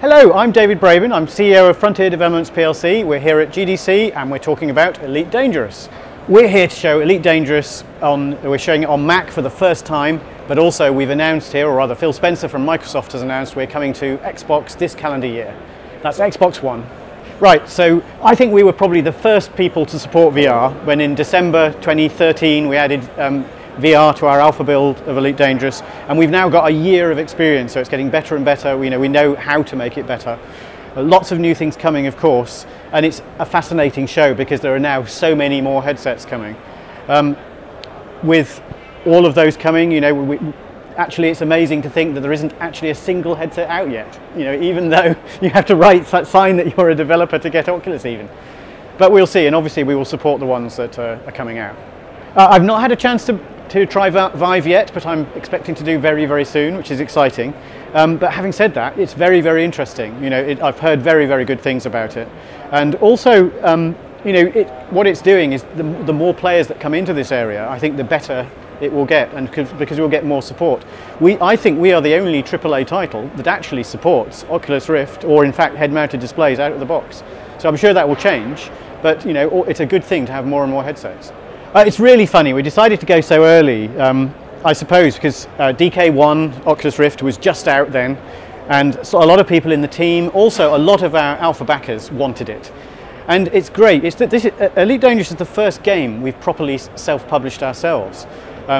Hello, I'm David Braben. I'm CEO of Frontier Developments PLC. We're here at GDC and we're talking about Elite Dangerous. We're here to show Elite Dangerous we're showing it on Mac for the first time, but also we've announced here, or rather Phil Spencer from Microsoft has announced we're coming to Xbox this calendar year. That's Xbox One. Right, so I think we were probably the first people to support VR when in December 2013 we added VR to our alpha build of Elite Dangerous, and we've now got a year of experience, so it's getting better and better. We know how to make it better. Lots of new things coming, of course, and it's a fascinating show because there are now so many more headsets coming. With all of those coming, actually it's amazing to think that there isn't actually a single headset out yet, even though you have to write that sign that you're a developer to get Oculus even. But we'll see, and obviously we will support the ones that are coming out. I've not had a chance to try Vive yet, but I'm expecting to do very, very soon, which is exciting. But having said that, it's very, very interesting. I've heard very, very good things about it. And also, what it's doing is the more players that come into this area, I think the better it will get, and because we'll get more support. I think we are the only AAA title that actually supports Oculus Rift, or in fact head-mounted displays out of the box. So I'm sure that will change, but it's a good thing to have more and more headsets. It's really funny, we decided to go so early, I suppose because DK1 Oculus Rift was just out then, and so a lot of people in the team, also a lot of our alpha backers wanted it. And it's great. Elite Dangerous is the first game we've properly self-published ourselves.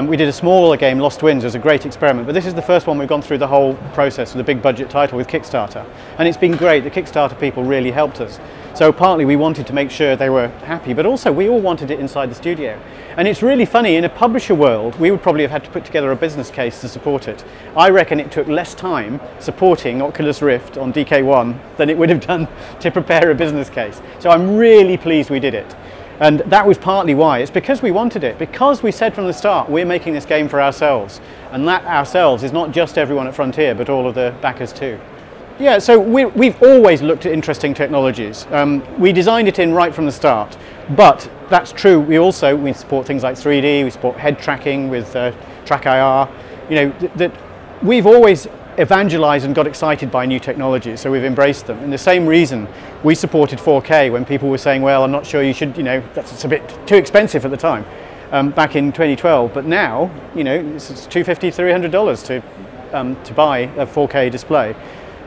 We did a smaller game, Lost Winds, it was a great experiment, but this is the first one we've gone through the whole process with a big budget title with Kickstarter. And it's been great, the Kickstarter people really helped us. So partly we wanted to make sure they were happy, but also we all wanted it inside the studio. And it's really funny, in a publisher world, we would probably have had to put together a business case to support it. I reckon it took less time supporting Oculus Rift on DK1 than it would have done to prepare a business case. So I'm really pleased we did it. And that was partly why. It's because we wanted it, because we said from the start we're making this game for ourselves, and that ourselves is not just everyone at Frontier but all of the backers too. Yeah, so we've always looked at interesting technologies. We designed it in right from the start, but that's true. We support things like 3D, we support head tracking with TrackIR. That we've always evangelized and got excited by new technologies, so we've embraced them. And the same reason we supported 4K when people were saying, well, I'm not sure you should, it's a bit too expensive at the time, back in 2012. But now, it's $250, $300 to buy a 4K display.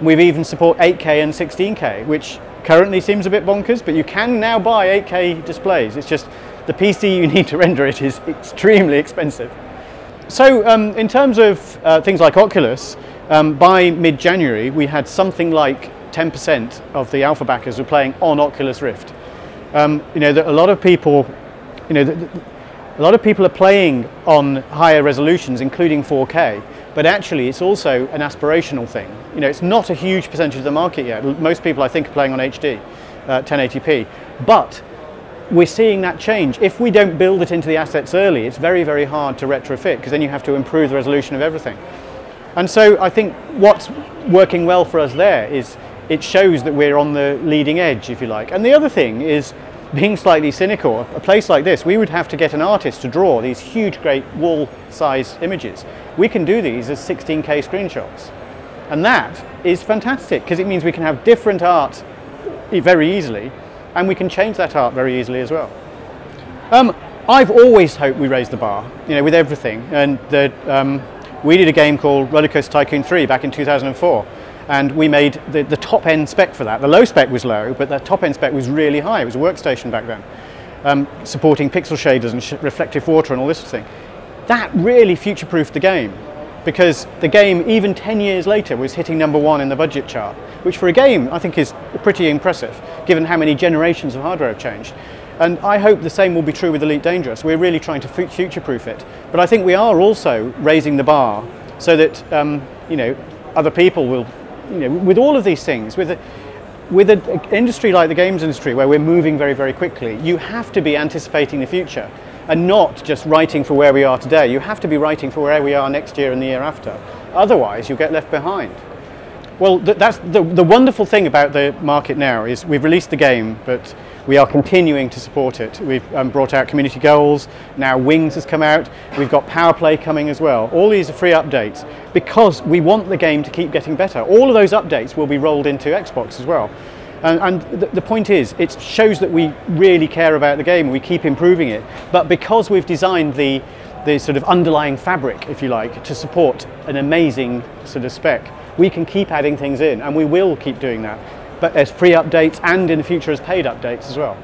We've even support 8K and 16K, which currently seems a bit bonkers, but you can now buy 8K displays. It's just the PC you need to render it is extremely expensive. So in terms of things like Oculus, by mid-January we had something like 10% of the alpha backers were playing on Oculus Rift. A lot of people are playing on higher resolutions, including 4K, but actually it's also an aspirational thing. It's not a huge percentage of the market yet. Most people, I think, are playing on HD, 1080p, but we're seeing that change. If we don't build it into the assets early, it's very, very hard to retrofit, because then you have to improve the resolution of everything. And so I think what's working well for us there is it shows that we're on the leading edge, if you like. And the other thing is, being slightly cynical, a place like this, we would have to get an artist to draw these huge, great wall-size images. We can do these as 16K screenshots. And that is fantastic, because it means we can have different art very easily, and we can change that art very easily as well. I've always hoped we raised the bar, with everything. And we did a game called Roller Coaster Tycoon 3 back in 2004. And we made the top-end spec for that. The low spec was low, but the top-end spec was really high. It was a workstation back then, supporting pixel shaders and reflective water and all this sort of thing. That really future-proofed the game, because the game, even 10 years later, was hitting #1 in the budget chart, which for a game, I think is pretty impressive, given how many generations of hardware have changed. And I hope the same will be true with Elite Dangerous. We're really trying to future-proof it. But I think we are also raising the bar so that, other people will, with all of these things, with an industry like the games industry where we're moving very, very quickly, you have to be anticipating the future and not just writing for where we are today. You have to be writing for where we are next year and the year after. Otherwise, you'll get left behind. Well, that's the wonderful thing about the market now is we've released the game, but we are continuing to support it. We've brought out community goals, now Wings has come out, we've got Power Play coming as well. All these are free updates because we want the game to keep getting better. All of those updates will be rolled into Xbox as well. And the point is, it shows that we really care about the game and we keep improving it. But because we've designed the sort of underlying fabric, if you like, to support an amazing sort of spec, we can keep adding things in, and we will keep doing that. But as free updates and in the future as paid updates as well.